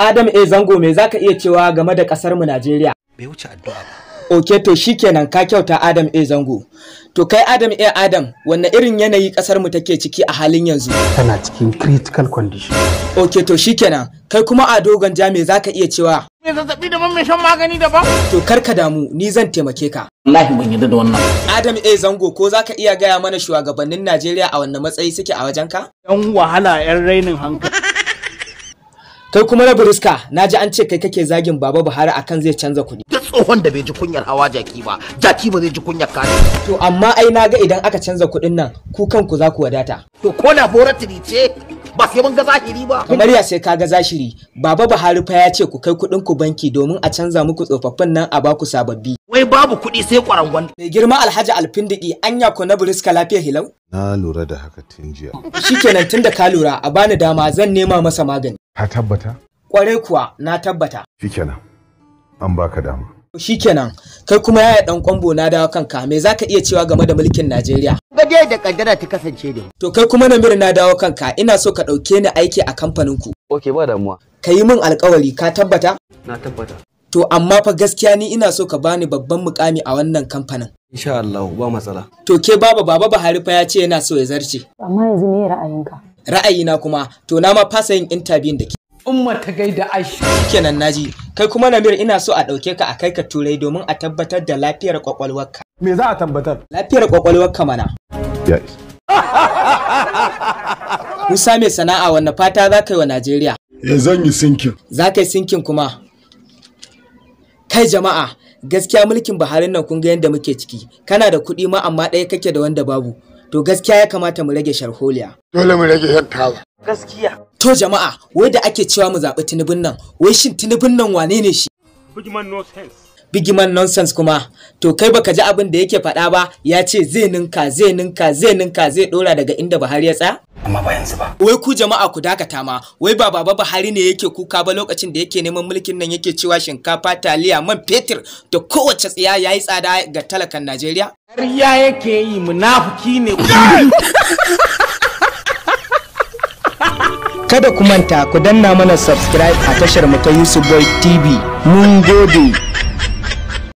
Adam A Zango me zaka iya cewa game da kasar mu Najeriya? Bai wuce addu'a ba. Okay, to shikenan ka kyauta Adam A Zango. To kai Adam A Adam, wanne irin yanayi kasar mu take ciki a halin yanzu? Tana cikin critical condition. Okay, to shikenan. Kai kuma a dogon ja me zaka iya cewa? Me zazzabi daban mai shan magani daban? To karka damu, ni zan taimake ka. Wallahi ban yarda da wannan. Adam A Zango ko zaka iya gaya mana shugabannin Najeriya a wanne matsayi suke a wajenka? Yan wahala yan rainin hankali. Kai kuma na Buriska, naji an ce kai kake zagin Baba Buhari akan zai canza kuɗi. Duk tsohon da bai ji kunyar hawa jaki ba, jaki ba zai ji kunyar kare. To amma ai naga idan aka canza kuɗin nan, ku kanku za ku wadata. To ko laboratory ce ba sai mun ga zahiri ba. Kamar ya sai kaga zashiri, Baba Buhari fa ya ce ku kai kuɗin ku banki domin a canza muku tsofaffin nan a baku sababbi. Wai babu kuɗi sai kwarangon. Mai girma Alhaji Alfindiki anya ko na Buriska lafiya hilau? Na lura da haka tun jiya. Shikenan tunda ka lura a bani dama zan nema masa magani. Ka tabbata? Kwarai kuwa na tabbata. Shikenan. An baka dama. Shikenan kai kuma yaya dan kwambo na dawo kanka me zaka iya cewa game da mulkin Najeriya? Gaje da kaddara ta kasance da. To kai kuma Namir na dawo kanka ina so ka dauke ni aiki a kamfanin ku. Okay ba damuwa. Ka yi min alƙawari ka tabbata? Na tabbata. To amma fa gaskiya ni ina so ka bani babban mukami a wannan kamfanin. Insha Allah ba matsala. To ke Baba Buhari fa ya ce yana so ya zarce. Amma yanzu me ra'ayinka? Ra'ayina kuma to na ma fasa yin interview da ke. Umma ta gaida Aisha. Kenan naji. Kai kuma Namir ina so a dauke ka a kai ka Turai domin a tabbatar da lafiyar kwakwalwarka. Me za a tabbatar? Lafiyar kwakwalwarka mana. Yes. Musa mai sana'a wanne fata za ka yi wa Najeriya? Zan yi sinkin. Za ka yi sinkin kuma? Kai jama'a, gaskiya mulkin Buhari nan kun ga yadda muke ciki. Kana da kuɗi ma amma ɗaya kake da wanda babu. To gaskiya ya kamata mu rage sharholiya. Dole mu rage yan tawa. Gaskiya. To jama'a, wai da ake cewa mu zaɓi Tinubun nan, wai shin Tinubun nan wane ne shi? Bigiman nonsense kuma. To kai baka ji abin da yake faɗa ba, ya ce zai ninka zai ɗora daga inda Buhari ya tsaya? Amma ba yanzu ba. Wai ku jama'a ku dakata ma, wai ba Baba Buhari ne yake kuka ba lokacin da yake neman mulkin nan yake cewa shinkafa, taliya, man fetur da kowace tsiya yayi tsada ga talakan Najeriya? Ƙarya yake yi munafiki ne. Kada ku manta ku danna mana subscribe a tashar mu ta Yusuf Boy TV. Mun gode.